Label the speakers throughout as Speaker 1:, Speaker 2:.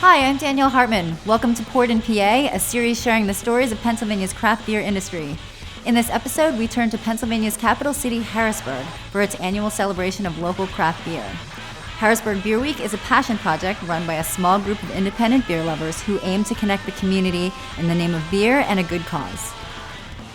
Speaker 1: Hi, I'm Danielle Hartman. Welcome to Poured in PA, a series sharing the stories of Pennsylvania's craft beer industry. In this episode, we turn to Pennsylvania's capital city, Harrisburg, for its annual celebration of local craft beer. Harrisburg Beer Week is a passion project run by a small group of independent beer lovers who aim to connect the community in the name of beer and a good cause.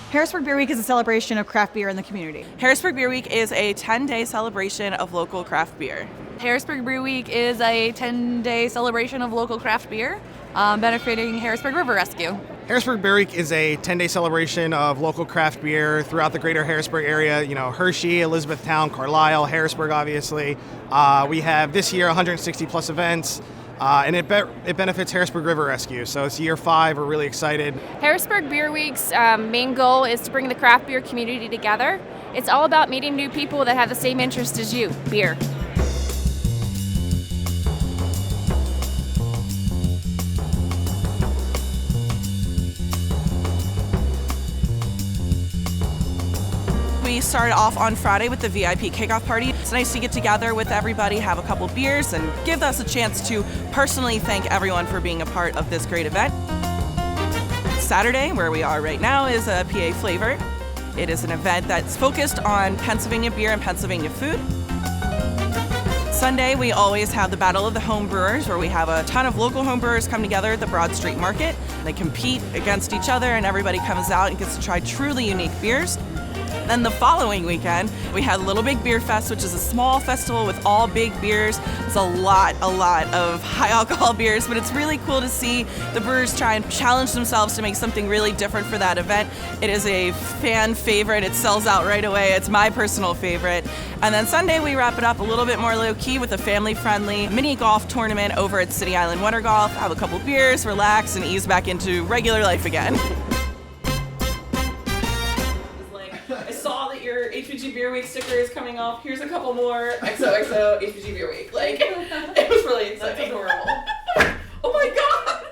Speaker 2: Harrisburg Beer Week is a celebration of craft beer in the community.
Speaker 3: Harrisburg Beer Week is a 10-day celebration of local craft beer.
Speaker 4: Harrisburg Brew Week is a 10-day celebration of local craft beer, benefiting Harrisburg River Rescue.
Speaker 5: Harrisburg Beer Week is a 10-day celebration of local craft beer throughout the greater Harrisburg area. Hershey, Elizabethtown, Carlisle, Harrisburg, obviously. We have this year 160 plus events. And it benefits Harrisburg River Rescue. So it's year 5. We're really excited.
Speaker 6: Harrisburg Beer Week's main goal is to bring the craft beer community together. It's all about meeting new people that have the same interest as you, beer.
Speaker 3: We started off on Friday with the VIP kickoff party. It's nice to get together with everybody, have a couple beers, and give us a chance to personally thank everyone for being a part of this great event. Saturday, where we are right now, is a PA Flavor. It is an event that's focused on Pennsylvania beer and Pennsylvania food. Sunday, we always have the Battle of the Home Brewers, where we have a ton of local home brewers come together at the Broad Street Market. They compete against each other, and everybody comes out and gets to try truly unique beers. Then the following weekend, we had Little Big Beer Fest, which is a small festival with all big beers. It's a lot of high alcohol beers, but it's really cool to see the brewers try and challenge themselves to make something really different for that event. It is a fan favorite. It sells out right away. It's my personal favorite. And then Sunday, we wrap it up a little bit more low-key with a family-friendly mini golf tournament over at City Island Water Golf. Have a couple beers, relax, and ease back into regular life again. Your HPG Beer Week sticker is coming off. Here's a couple more. XOXO HPG Beer Week. It was really exciting. That's adorable. Oh my god!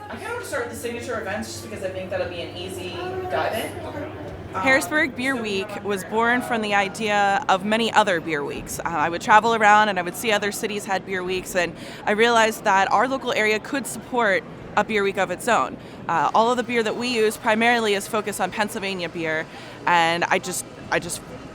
Speaker 3: I kind of want to start with the signature events just because I think that'll be an easy dive in. Harrisburg Beer Week was born from the idea of many other beer weeks. I would travel around and I would see other cities had beer weeks, and I realized that our local area could support a beer week of its own. All of the beer that we use primarily is focused on Pennsylvania beer, and I just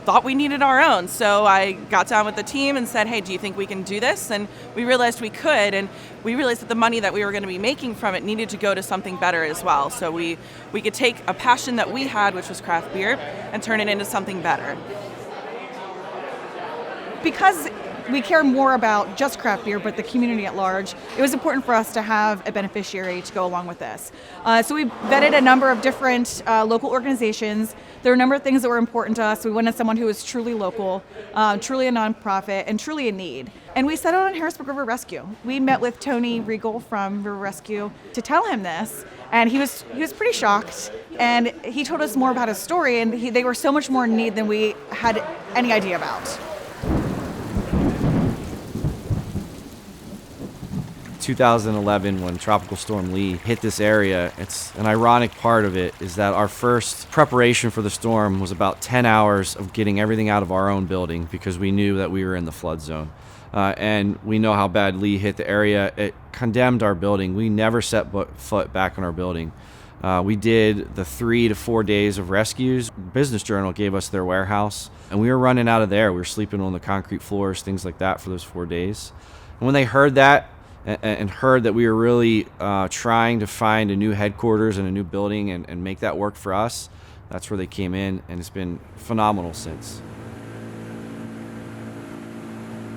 Speaker 3: thought we needed our own. So I got down with the team and said, hey, do you think we can do this? And we realized we could, and we realized that the money that we were going to be making from it needed to go to something better as well. So we could take a passion that we had, which was craft beer, and turn it into something better.
Speaker 2: Because we care more about just craft beer, but the community at large, it was important for us to have a beneficiary to go along with this. So we vetted a number of different local organizations. There were a number of things that were important to us. We wanted someone who was truly local, truly a nonprofit, and truly in need. And we settled on Harrisburg River Rescue. We met with Tony Regal from River Rescue to tell him this, and he was pretty shocked. And he told us more about his story, and they were so much more in need than we had any idea about.
Speaker 7: 2011, when Tropical Storm Lee hit this area, it's an ironic part of it is that our first preparation for the storm was about 10 hours of getting everything out of our own building because we knew that we were in the flood zone. And we know how bad Lee hit the area. It condemned our building. We never set foot back in our building. We did the 3 to 4 days of rescues. Business Journal gave us their warehouse, and we were running out of there. We were sleeping on the concrete floors, things like that for those 4 days. And when they heard that, and heard that we were really trying to find a new headquarters and a new building and make that work for us, that's where they came in, and it's been phenomenal since.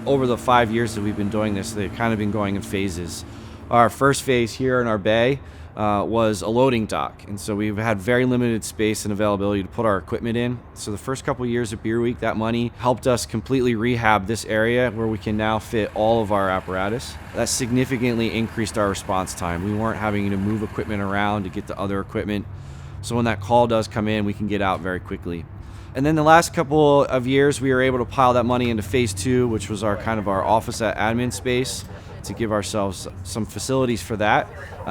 Speaker 7: Over the 5 years that we've been doing this, they've kind of been going in phases. Our first phase here in our bay was a loading dock, and so we've had very limited space and availability to put our equipment in. So the first couple of years of Beer Week, that money helped us completely rehab this area where we can now fit all of our apparatus. That significantly increased our response time. We weren't having to move equipment around to get to other equipment. So when that call does come in, we can get out very quickly. And then the last couple of years, we were able to pile that money into phase 2, which was our office at admin space, to give ourselves some facilities for that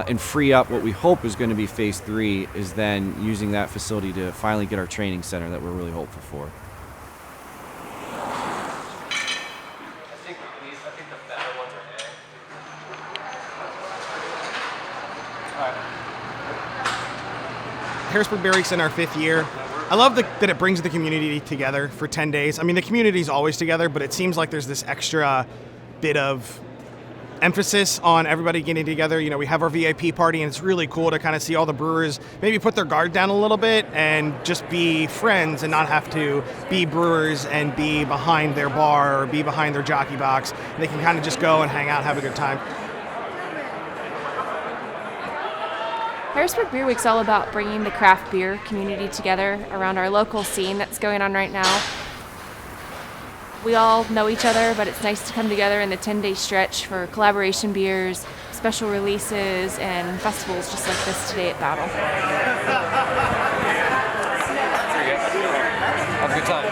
Speaker 7: and free up what we hope is going to be phase 3, is then using that facility to finally get our training center that we're really hopeful for.
Speaker 8: I think the better ones are A.
Speaker 5: Harrisburg Beer Week's in our 5th year. I love that it brings the community together for 10 days. I mean, the community's always together, but it seems like there's this extra bit of emphasis on everybody getting together. You know, we have our VIP party, and it's really cool to kind of see all the brewers maybe put their guard down a little bit and just be friends and not have to be brewers and be behind their bar or be behind their jockey box. And they can kind of just go and hang out, have a good time.
Speaker 6: Harrisburg Beer Week's all about bringing the craft beer community together around our local scene that's going on right now. We all know each other, but it's nice to come together in the 10-day stretch for collaboration beers, special releases, and festivals just like this today at Battle.
Speaker 8: Have a good time.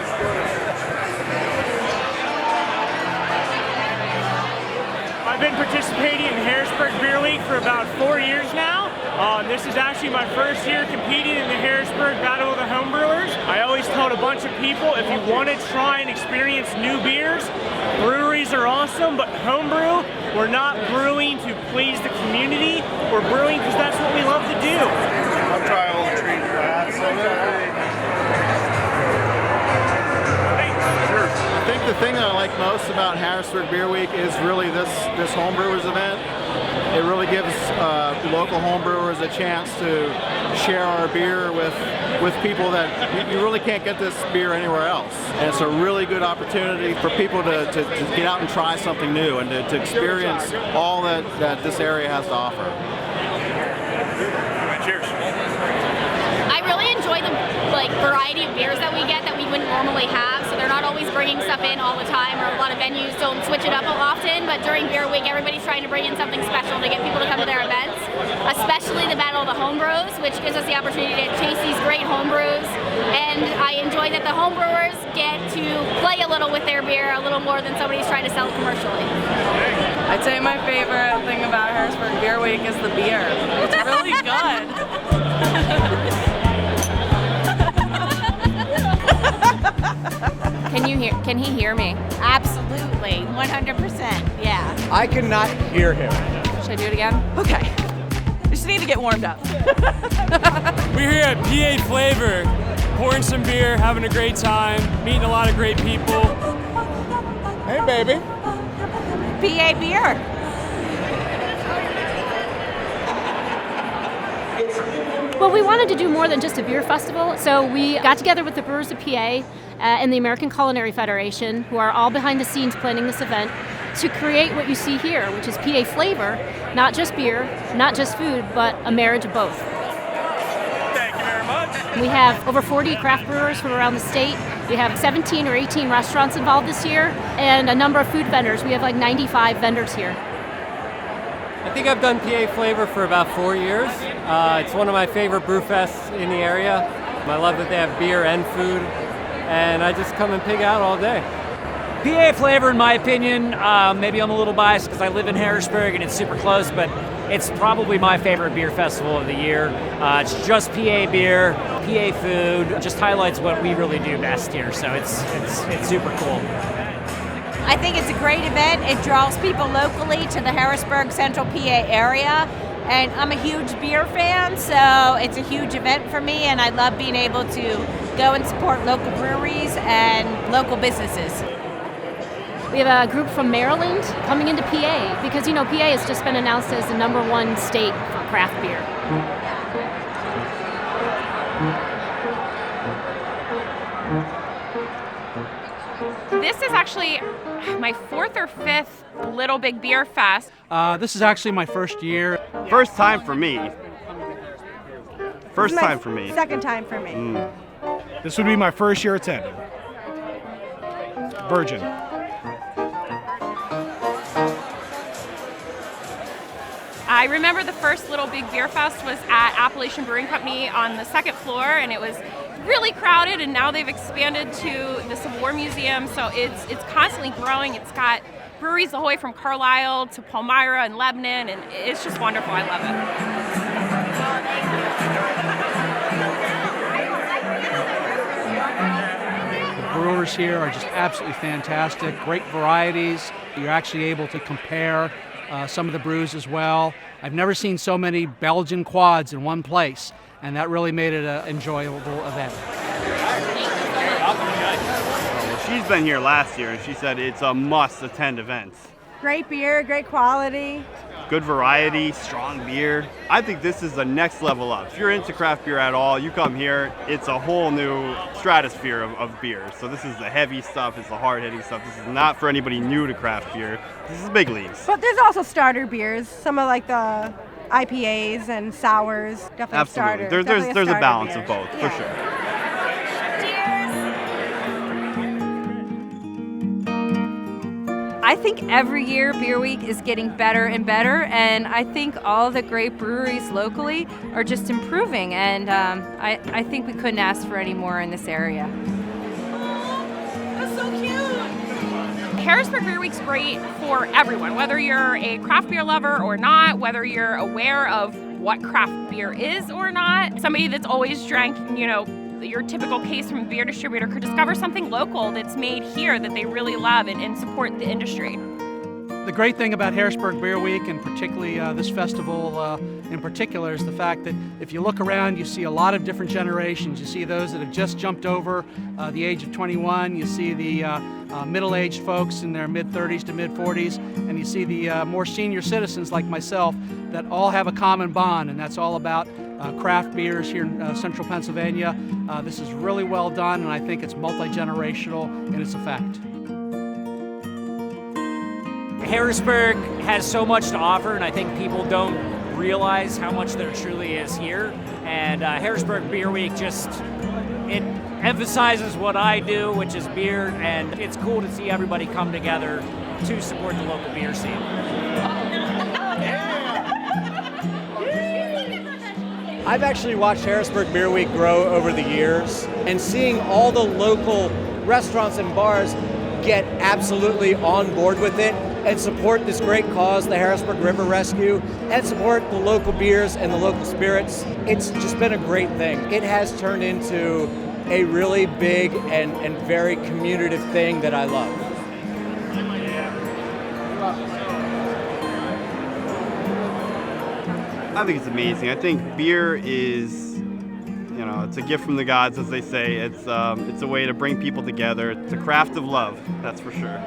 Speaker 9: I've been participating in Harrisburg Beer Week for about 4 years now. This is actually my first year competing in the Harrisburg Battle of the Homebrewers. I always told a bunch of people, if you want to try and experience new beers, breweries are awesome, but homebrew, we're not brewing to please the community. We're brewing because that's what we love to do.
Speaker 10: I'll try all the treats. I think the thing that I like most about Harrisburg Beer Week is really this homebrewers event. It really gives local homebrewers a chance to share our beer with people that you really can't get this beer anywhere else. And it's a really good opportunity for people to get out and try something new and to experience all that this area has to offer.
Speaker 9: Cheers.
Speaker 11: I really enjoy the variety of beers that we get that we wouldn't normally have. So they're not always bringing stuff in all the time, or a lot of venues don't switch it up often. But during Beer Week, everybody's trying to bring in something special to get people to come to their events, especially the Battle of the Homebrews, which gives us the opportunity to taste these great homebrews. And I enjoy that the homebrewers get to play a little with their beer, a little more than somebody's trying to sell it commercially.
Speaker 4: I'd say my favorite thing about Harrisburg Beer Week is the beer. It's really good.
Speaker 6: Can he hear me?
Speaker 11: Absolutely, 100%, yeah.
Speaker 8: I cannot hear him.
Speaker 6: Should I do it again?
Speaker 4: Okay. Just need to get warmed up.
Speaker 9: We're here at PA Flavor, pouring some beer, having a great time, meeting a lot of great people.
Speaker 8: Hey, baby.
Speaker 11: PA beer.
Speaker 12: Well, we wanted to do more than just a beer festival, so we got together with the Brewers of PA and the American Culinary Federation, who are all behind the scenes planning this event, to create what you see here, which is PA Flavor, not just beer, not just food, but a marriage of both.
Speaker 9: Thank you very much.
Speaker 12: We have over 40 craft brewers from around the state. We have 17 or 18 restaurants involved this year, and a number of food vendors. We have like 95 vendors here.
Speaker 9: I think I've done PA Flavor for about 4 years. It's one of my favorite brew fests in the area. I love that they have beer and food, and I just come and pig out all day.
Speaker 13: PA Flavor, in my opinion, maybe I'm a little biased because I live in Harrisburg and it's super close, but it's probably my favorite beer festival of the year. It's just PA beer, PA food. It just highlights what we really do best here, so it's super cool.
Speaker 11: I think it's a great event. It draws people locally to the Harrisburg Central PA area. And I'm a huge beer fan, so it's a huge event for me, and I love being able to go and support local breweries and local businesses.
Speaker 12: We have a group from Maryland coming into PA because, PA has just been announced as the #1 state for craft beer.
Speaker 6: This is actually my 4th or 5th Little Big Beer Fest.
Speaker 9: This is actually my first year.
Speaker 10: First time for me. First time for me.
Speaker 11: Second time for me.
Speaker 9: This would be my first year attending. Virgin.
Speaker 6: I remember the first Little Big Beer Fest was at Appalachian Brewing Company on the 2nd floor, and it was really crowded, and now they've expanded to the Civil War Museum, so it's constantly growing. It's got breweries all the way from Carlisle to Palmyra and Lebanon, and it's just wonderful. I love
Speaker 9: The brewers here are just absolutely fantastic. Great varieties. You're actually able to compare some of the brews as well. I've never seen so many Belgian quads in one place.
Speaker 14: and that really made it an enjoyable event.
Speaker 15: Well, she's been here last year, and she said it's a must-attend event.
Speaker 16: Great beer, great quality.
Speaker 15: Good variety, strong beer. I think this is the next level up. If you're into craft beer at all, you come here, it's a whole new stratosphere of beer. So this is the heavy stuff, it's the hard-hitting stuff. This is not for anybody new to craft beer. This is big leagues.
Speaker 16: But there's also starter beers, some of like the IPAs and sours. Definitely
Speaker 15: Absolutely.
Speaker 16: a starter.
Speaker 15: There's a balance
Speaker 16: beer.
Speaker 15: of both, for sure.
Speaker 17: I think every year Beer Week is getting better and better, and I think all the great breweries locally are just improving, and I think we couldn't ask for any more in this area.
Speaker 6: That's so cute. Harrisburg Beer Week's great for everyone, whether you're a craft beer lover or not, whether you're aware of what craft beer is or not. Somebody that's always drank, your typical case from a beer distributor could discover something local that's made here that they really love and support the industry.
Speaker 14: The great thing about Harrisburg Beer Week, and particularly this festival in particular, is the fact that if you look around, you see a lot of different generations. You see those that have just jumped over the age of 21. You see the middle-aged folks in their mid-30s to mid-40s, and you see the more senior citizens like myself that all have a common bond, and that's all about craft beers here in central Pennsylvania. This is really well done, and I think it's multi-generational in its effect.
Speaker 13: Harrisburg has so much to offer, and I think people don't realize how much there truly is here. And Harrisburg Beer Week it emphasizes what I do, which is beer, and it's cool to see everybody come together to support the local beer scene.
Speaker 18: I've actually watched Harrisburg Beer Week grow over the years, and seeing all the local restaurants and bars get absolutely on board with it and support this great cause, the Harrisburg River Rescue, and support the local beers and the local spirits. It's just been a great thing. It has turned into a really big and very communicative thing that I love.
Speaker 15: I think it's amazing. I think beer is, it's a gift from the gods, as they say. It's a way to bring people together. It's a craft of love, that's for sure.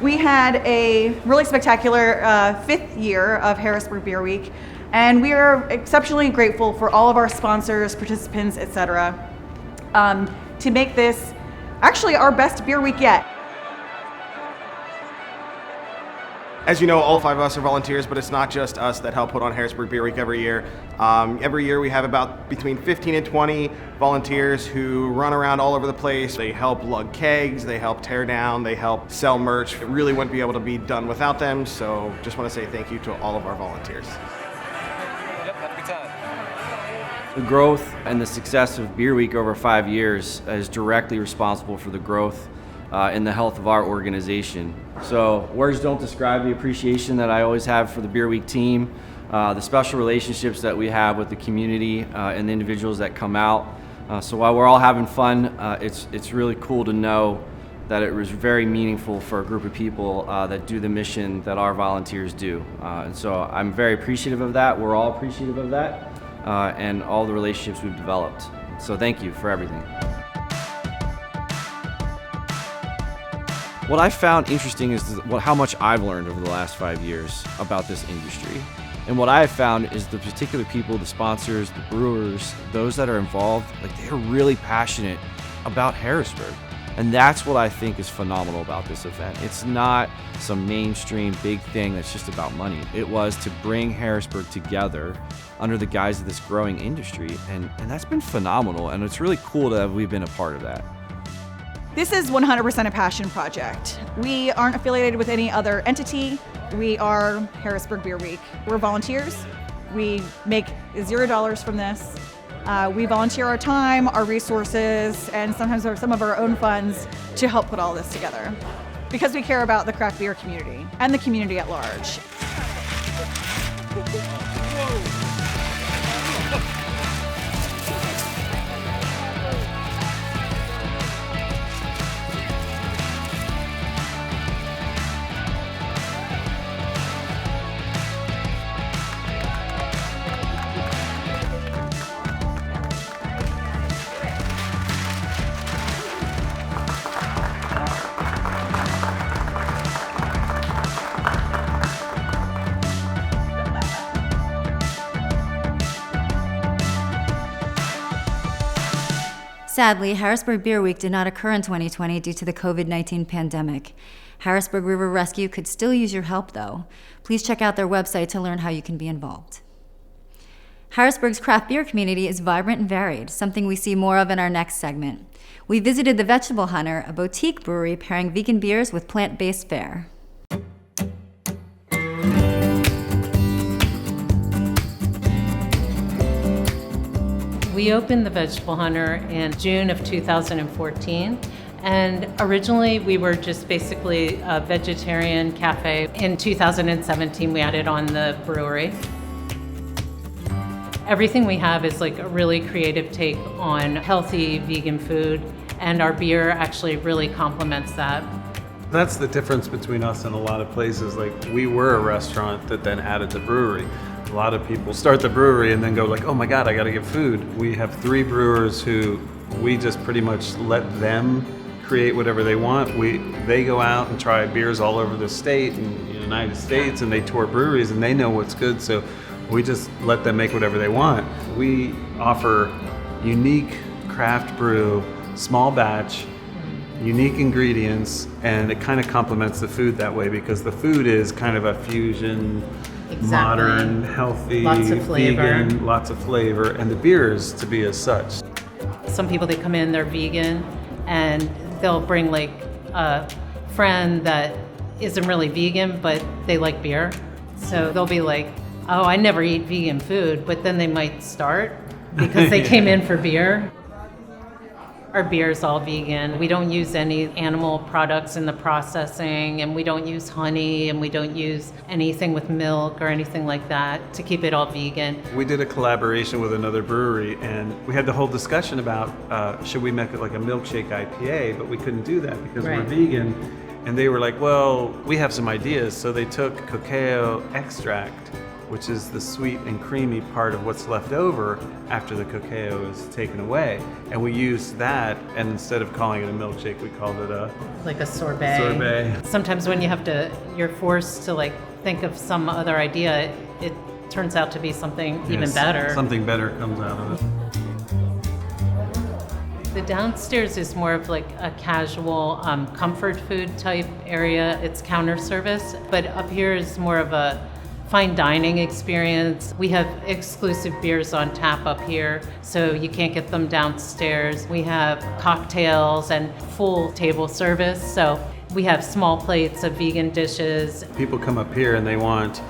Speaker 2: We had a really spectacular 5th year of Harrisburg Beer Week, and we are exceptionally grateful for all of our sponsors, participants, etc., to make this actually our best beer week yet.
Speaker 5: As you know, all 5 of us are volunteers, but it's not just us that help put on Harrisburg Beer Week every year. Every year we have about between 15 and 20 volunteers who run around all over the place. They help lug kegs, they help tear down, they help sell merch. It really wouldn't be able to be done without them, so just want to say thank you to all of our volunteers.
Speaker 8: Yep, have a good time.
Speaker 7: The growth and the success of Beer Week over 5 years is directly responsible for the growth and the health of our organization. So words don't describe the appreciation that I always have for the Beer Week team, the special relationships that we have with the community and the individuals that come out. So while we're all having fun, it's really cool to know that it was very meaningful for a group of people that do the mission that our volunteers do. And so I'm very appreciative of that. We're all appreciative of that and all the relationships we've developed. So thank you for everything. What I found interesting is how much I've learned over the last 5 years about this industry. And what I have found is the particular people, the sponsors, the brewers, those that are involved, they're really passionate about Harrisburg. And that's what I think is phenomenal about this event. It's not some mainstream big thing that's just about money. It was to bring Harrisburg together under the guise of this growing industry. And that's been phenomenal. And it's really cool that we've been a part of that.
Speaker 2: This is 100% a passion project. We aren't affiliated with any other entity. We are Harrisburg Beer Week. We're volunteers. We make $0 from this. We volunteer our time, our resources, and sometimes some of our own funds to help put all this together because we care about the craft beer community and the community at large.
Speaker 1: Sadly, Harrisburg Beer Week did not occur in 2020 due to the COVID-19 pandemic. Harrisburg River Rescue could still use your help, though. Please check out their website to learn how you can be involved. Harrisburg's craft beer community is vibrant and varied, something we see more of in our next segment. We visited the Vegetable Hunter, a boutique brewery pairing vegan beers with plant-based fare.
Speaker 19: We opened the Vegetable Hunter in June of 2014. And originally we were just basically a vegetarian cafe. In 2017 we added on the brewery. Everything we have is like a really creative take on healthy vegan food, and our beer actually really complements that.
Speaker 20: That's the difference between us and a lot of places. Like, we were a restaurant that then added the brewery. A lot of people start the brewery and then go like, oh my God, I gotta get food. We have 3 brewers who we just pretty much let them create whatever they want. They go out and try beers all over the state and the United States, and they tour breweries and they know what's good, so we just let them make whatever they want. We offer unique craft brew, small batch, unique ingredients, and it kind of complements the food that way because the food is kind of a fusion, modern, healthy,
Speaker 19: lots of flavor.
Speaker 20: Vegan, lots of flavor, and the beer is to be as such.
Speaker 19: Some people, they come in, they're vegan, and they'll bring like a friend that isn't really vegan, but they like beer. So they'll be like, oh, I never eat vegan food, but then they might start because they came in for beer. Our beer is all vegan. We don't use any animal products in the processing, and we don't use honey, and we don't use anything with milk or anything like that to keep it all vegan.
Speaker 20: We did a collaboration with another brewery, and we had the whole discussion about should we make it like a milkshake IPA, but we couldn't do that because we're vegan. And they were like, well, we have some ideas. So they took cacao extract, which is the sweet and creamy part of what's left over after the cacao is taken away. And we used that, and instead of calling it a milkshake, we called it
Speaker 19: like a sorbet. Sometimes when you're forced to like think of some other idea, it turns out to be something even better.
Speaker 20: Something better comes out of it.
Speaker 19: The downstairs is more of like a casual comfort food type area. It's counter service, but up here is more of a fine dining experience. We have exclusive beers on tap up here, so you can't get them downstairs. We have cocktails and full table service, so we have small plates of vegan dishes.
Speaker 20: People come up here and they want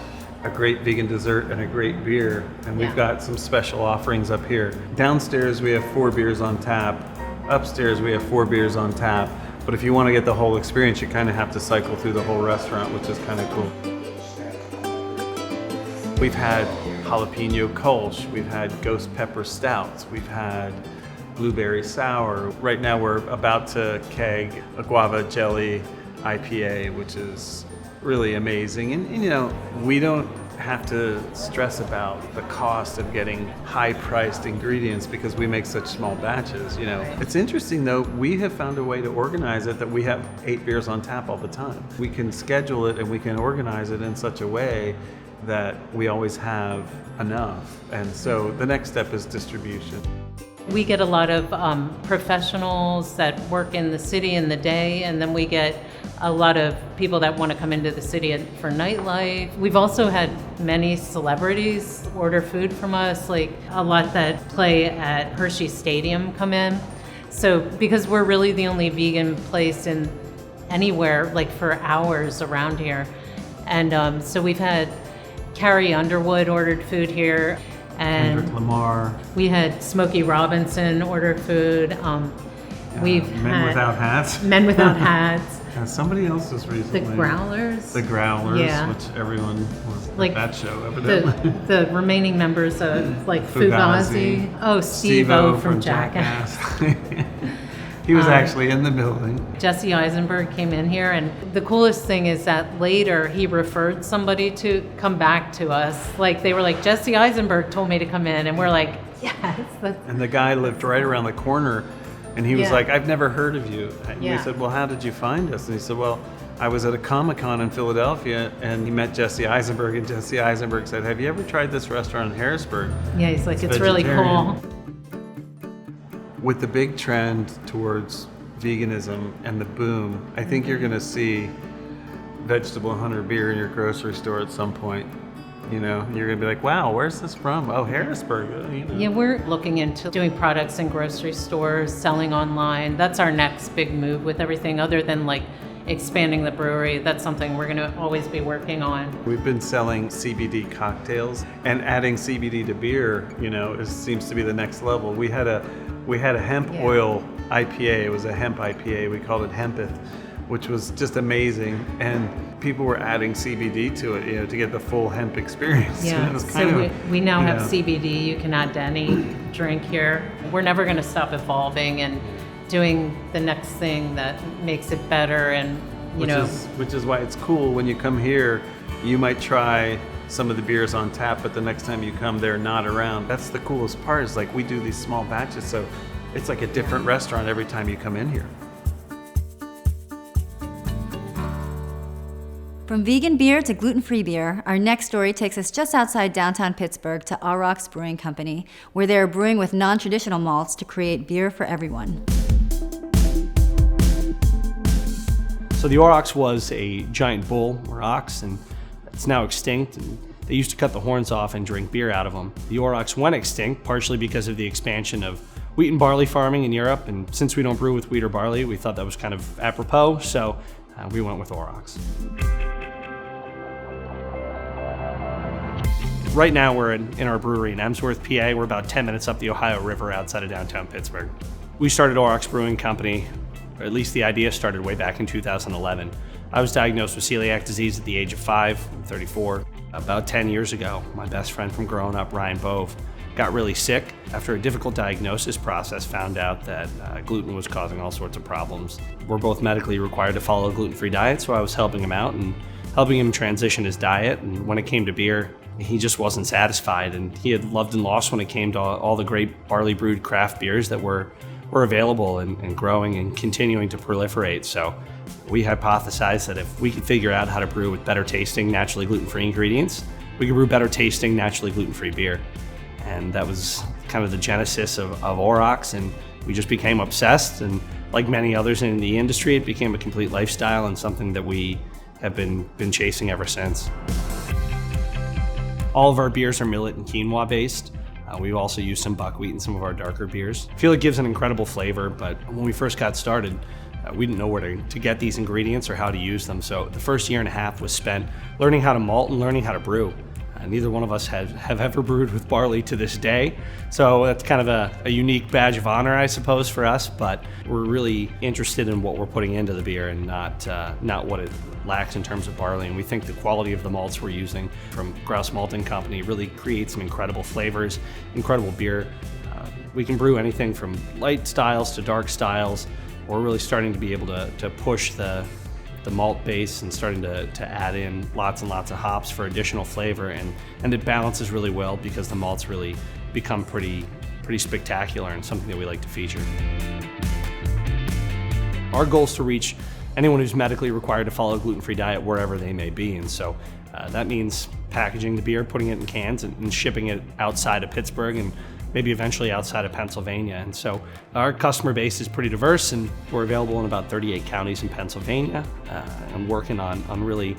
Speaker 20: a great vegan dessert and a great beer, and we've got some special offerings up here. Downstairs we have 4 beers on tap. Upstairs we have 4 beers on tap. But if you want to get the whole experience, you kind of have to cycle through the whole restaurant, which is kind of cool. We've had jalapeno kolsch, we've had ghost pepper stouts, we've had blueberry sour. Right now we're about to keg a guava jelly IPA, which is really amazing. And you know, we don't have to stress about the cost of getting high-priced ingredients because we make such small batches, you know. It's interesting though, we have found a way to organize it that we have 8 beers on tap all the time. We can schedule it and we can organize it in such a way that we always have enough. And so the next step is distribution.
Speaker 19: We get a lot of professionals that work in the city in the day, and then we get a lot of people that want to come into the city for nightlife. We've also had many celebrities order food from us, like a lot that play at Hershey Stadium come in. So because we're really the only vegan place in anywhere, like for hours around here. And so we've had Carrie Underwood ordered food here, and
Speaker 20: Kendrick Lamar.
Speaker 19: We had Smokey Robinson ordered food. We've
Speaker 20: Men
Speaker 19: had
Speaker 20: Without Hats.
Speaker 19: Men Without Hats.
Speaker 20: Somebody else was recently.
Speaker 19: The Growlers.
Speaker 20: The Growlers,
Speaker 19: Yeah.
Speaker 20: which everyone was
Speaker 19: Like
Speaker 20: at that show, evidently.
Speaker 19: the remaining members of like Fugazi. Oh, Steve-O from Jackass.
Speaker 20: He was actually in the building.
Speaker 19: Jesse Eisenberg came in here, and the coolest thing is that later he referred somebody to come back to us. Like they were like, Jesse Eisenberg told me to come in, and we're like, yes.
Speaker 20: And the guy lived right around the corner, and he was
Speaker 19: Yeah.
Speaker 20: like, I've never heard of you. And we
Speaker 19: Yeah.
Speaker 20: said, well, how did you find us? And he said, well, I was at a Comic-Con in Philadelphia, and he met Jesse Eisenberg, and Jesse Eisenberg said, have you ever tried this restaurant in Harrisburg?
Speaker 19: Yeah, he's like, it's really
Speaker 20: vegetarian."
Speaker 19: cool.
Speaker 20: with the big trend towards veganism and the boom, I think you're going to see vegetable hunter beer in your grocery store at some point. You know, you're going to be like, wow, where's this from? Oh, Harrisburg. You know.
Speaker 19: Yeah, we're looking into doing products in grocery stores, selling online. That's our next big move with everything other than like expanding the brewery. That's something we're going to always be working on.
Speaker 20: We've been selling CBD cocktails, and adding CBD to beer, you know, seems to be the next level. We had a hemp oil IPA. It was a hemp IPA. We called it Hempeth, which was just amazing. And people were adding CBD to it, you know, to get the full hemp experience.
Speaker 19: Yeah,
Speaker 20: it was
Speaker 19: so we now have
Speaker 20: know.
Speaker 19: CBD. You can add to any drink here. We're never going to stop evolving and doing the next thing that makes it better, and
Speaker 20: which is why it's cool when you come here. You might try some of the beers on tap, but the next time you come, they're not around. That's the coolest part, is like we do these small batches, so it's like a different restaurant every time you come in here.
Speaker 1: From vegan beer to gluten-free beer, our next story takes us just outside downtown Pittsburgh to Aurochs Brewing Co, where they are brewing with non-traditional malts to create beer for everyone.
Speaker 21: So the Aurochs was a giant bull or ox, and it's now extinct. And they used to cut the horns off and drink beer out of them. The Aurochs went extinct partially because of the expansion of wheat and barley farming in Europe, and since we don't brew with wheat or barley, we thought that was kind of apropos, so we went with Aurochs. Right now we're in our brewery in Emsworth, PA. We're about 10 minutes up the Ohio River outside of downtown Pittsburgh. We started Aurochs Brewing Company, or at least the idea started way back in 2011. I was diagnosed with celiac disease at the age of 5. I'm 34. About 10 years ago, my best friend from growing up, Ryan Bove, got really sick. After a difficult diagnosis process, found out that gluten was causing all sorts of problems. We're both medically required to follow a gluten-free diet, so I was helping him out and helping him transition his diet. And when it came to beer, he just wasn't satisfied, and he had loved and lost when it came to all the great barley brewed craft beers that were available and growing and continuing to proliferate. So we hypothesized that if we could figure out how to brew with better tasting, naturally gluten-free ingredients, we could brew better tasting, naturally gluten-free beer. And that was kind of the genesis of Aurochs, and we just became obsessed, and like many others in the industry, it became a complete lifestyle and something that we have been chasing ever since. All of our beers are millet and quinoa based. We also use some buckwheat in some of our darker beers. I feel it gives an incredible flavor, but when we first got started, we didn't know where to get these ingredients or how to use them. So the first year and a half was spent learning how to malt and learning how to brew. Neither one of us have ever brewed with barley to this day. So that's kind of a unique badge of honor, I suppose, for us, but we're really interested in what we're putting into the beer and not what it lacks in terms of barley. And we think the quality of the malts we're using from Grouse Malting Company really creates some incredible flavors, incredible beer. We can brew anything from light styles to dark styles. We're really starting to be able to push the malt base and starting to add in lots and lots of hops for additional flavor, and it balances really well because the malts really become pretty spectacular and something that we like to feature. Our goal is to reach anyone who's medically required to follow a gluten-free diet wherever they may be, and so that means packaging the beer, putting it in cans, and shipping it outside of Pittsburgh and maybe eventually outside of Pennsylvania. And so our customer base is pretty diverse, and we're available in about 38 counties in Pennsylvania, and working on really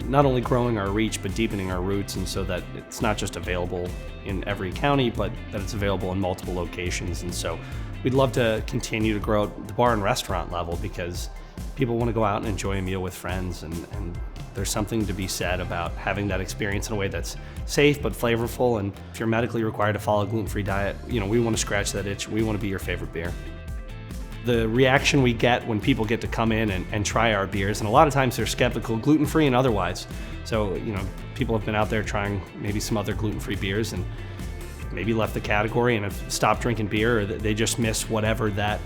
Speaker 21: not only growing our reach but deepening our roots, and so that it's not just available in every county but that it's available in multiple locations. And so we'd love to continue to grow at the bar and restaurant level because people want to go out and enjoy a meal with friends, and there's something to be said about having that experience in a way that's safe but flavorful. And if you're medically required to follow a gluten-free diet, we want to scratch that itch. We want to be your favorite beer. The reaction we get when people get to come in and try our beers, and a lot of times they're skeptical, gluten-free and otherwise. So, people have been out there trying maybe some other gluten-free beers and maybe left the category and have stopped drinking beer, or they just miss whatever that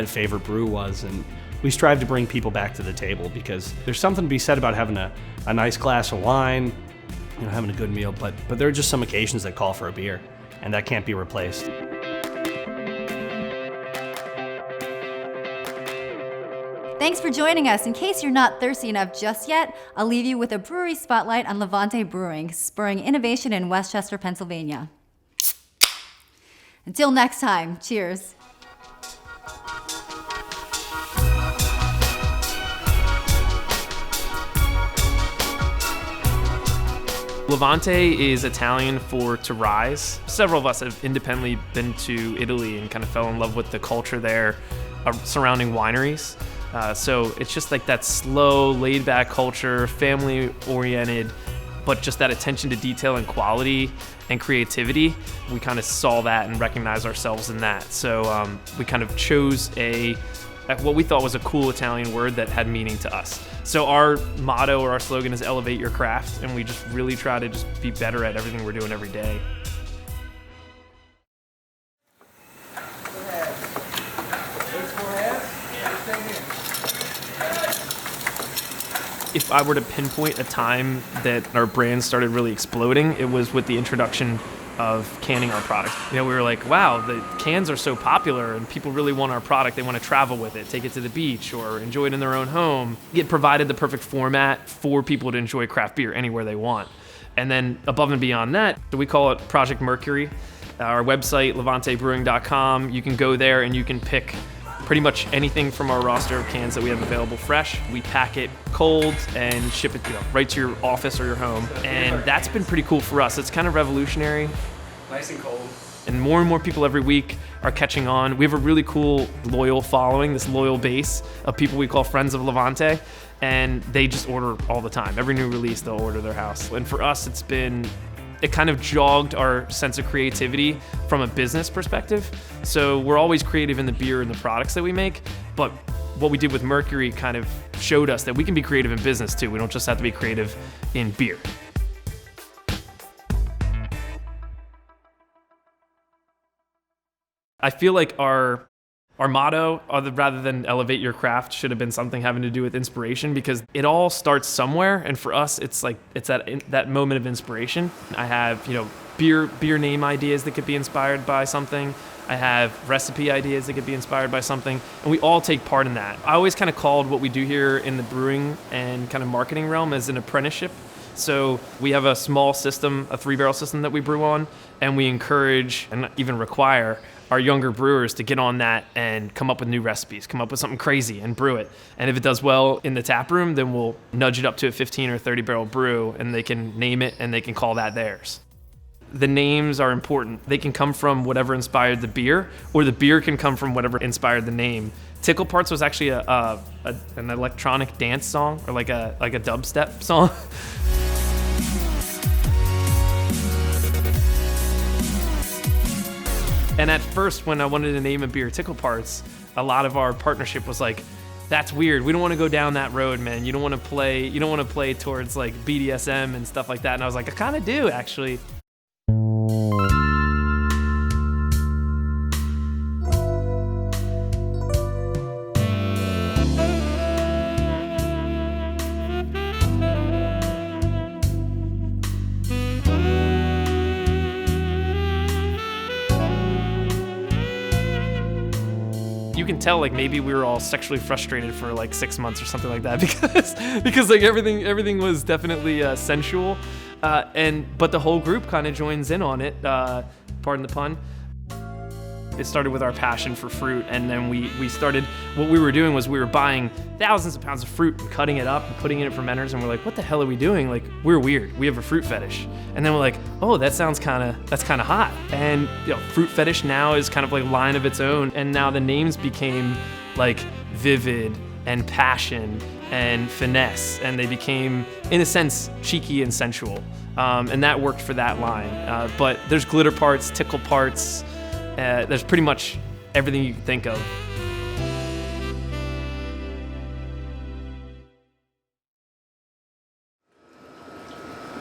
Speaker 21: favorite brew was. And we strive to bring people back to the table because there's something to be said about having a nice glass of wine, having a good meal, but there are just some occasions that call for a beer, and that can't be replaced.
Speaker 1: Thanks for joining us. In case you're not thirsty enough just yet, I'll leave you with a brewery spotlight on Levante Brewing, spurring innovation in Westchester, Pennsylvania. Until next time, cheers.
Speaker 3: Levante is Italian for to rise. Several of us have independently been to Italy and kind of fell in love with the culture there surrounding wineries. So it's just like that slow, laid-back culture, family-oriented, but just that attention to detail and quality and creativity. We kind of saw that and recognized ourselves in that. So we kind of chose what we thought was a cool Italian word that had meaning to us. So our motto or our slogan is elevate your craft, and we just really try to just be better at everything we're doing every day. If I were to pinpoint a time that our brand started really exploding, it was with the introduction of canning our product. We were like, wow, the cans are so popular and people really want our product. They want to travel with it, take it to the beach or enjoy it in their own home. It provided the perfect format for people to enjoy craft beer anywhere they want. And then above and beyond that, we call it Project Mercury. Our website, levantebrewing.com, you can go there and you can pick pretty much anything from our roster of cans that we have available fresh. We pack it cold and ship it right to your office or your home. And that's been pretty cool for us. It's kind of revolutionary.
Speaker 21: Nice and cold.
Speaker 3: And more people every week are catching on. We have a really cool loyal following, this loyal base of people we call Friends of Levante. And they just order all the time. Every new release, they'll order their house. And for us, it kind of jogged our sense of creativity from a business perspective. So we're always creative in the beer and the products that we make, but what we did with Mercury kind of showed us that we can be creative in business too. We don't just have to be creative in beer. I feel like our motto, rather than elevate your craft, should have been something having to do with inspiration, because it all starts somewhere. And for us, it's that moment of inspiration. I have, beer name ideas that could be inspired by something. I have recipe ideas that could be inspired by something. And we all take part in that. I always kind of called what we do here in the brewing and kind of marketing realm as an apprenticeship. So we have a small system, a 3-barrel system that we brew on, and we encourage and even require our younger brewers to get on that and come up with new recipes, come up with something crazy and brew it. And if it does well in the tap room, then we'll nudge it up to a 15 or 30 barrel brew, and they can name it and they can call that theirs. The names are important. They can come from whatever inspired the beer, or the beer can come from whatever inspired the name. Tickle Parts was actually an electronic dance song, or like a dubstep song. And at first, when I wanted to name a beer Tickle Parts, a lot of our partnership was like, that's weird. We don't want to go down that road, man. You don't want to play towards like BDSM and stuff like that. And I was like, I kind of do, actually. You can tell, like, maybe we were all sexually frustrated for like 6 months or something like that, because like everything was definitely sensual, but the whole group kind of joins in on it. Pardon the pun. It started with our passion for fruit, and then we started, what we were doing was we were buying thousands of pounds of fruit and cutting it up and putting it in fermenters, and we're like, what the hell are we doing? Like, we're weird. We have a fruit fetish. And then we're like, oh, that's kind of hot. And fruit fetish now is kind of like a line of its own, and now the names became like vivid and passion and finesse, and they became, in a sense, cheeky and sensual. And that worked for that line. But there's glitter parts, tickle parts, there's pretty much everything you can think of.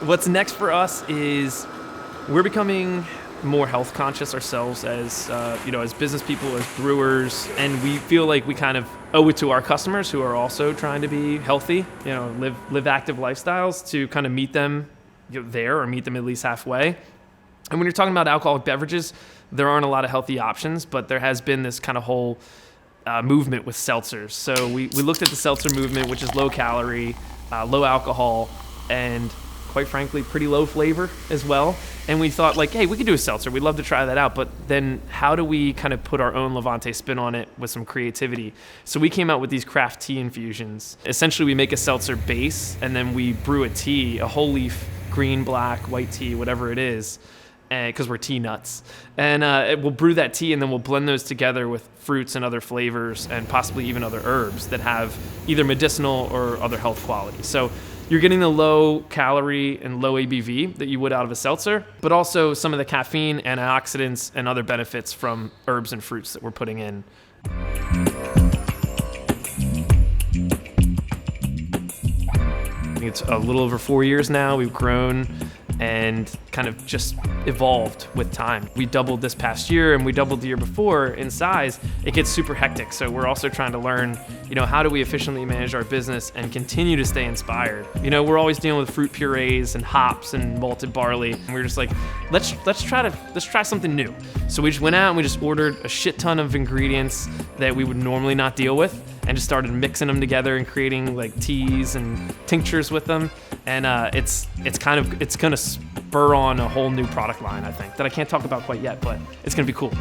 Speaker 3: What's next for us is we're becoming more health conscious ourselves as business people, as brewers, and we feel like we kind of owe it to our customers who are also trying to be healthy, live active lifestyles, to kind of meet them there, or meet them at least halfway. And when you're talking about alcoholic beverages, there aren't a lot of healthy options, but there has been this kind of whole movement with seltzers. So we looked at the seltzer movement, which is low calorie, low alcohol, and quite frankly, pretty low flavor as well. And we thought, like, hey, we could do a seltzer. We'd love to try that out. But then how do we kind of put our own Levante spin on it with some creativity? So we came out with these craft tea infusions. Essentially, we make a seltzer base, and then we brew a tea, a whole leaf green, black, white tea, whatever it is, because we're tea nuts. And we'll brew that tea, and then we'll blend those together with fruits and other flavors and possibly even other herbs that have either medicinal or other health qualities. So you're getting the low calorie and low ABV that you would out of a seltzer, but also some of the caffeine, antioxidants, and other benefits from herbs and fruits that we're putting in. I think it's a little over 4 years now. We've grown and kind of just evolved with time. We doubled this past year and we doubled the year before in size. It gets super hectic. So we're also trying to learn, how do we efficiently manage our business and continue to stay inspired? We're always dealing with fruit purees and hops and malted barley. And we're just like, let's try something new. So we just went out and we just ordered a shit ton of ingredients that we would normally not deal with, and just started mixing them together and creating like teas and tinctures with them. And it's gonna spur on a whole new product line, I think, that I can't talk about quite yet, but it's gonna be cool.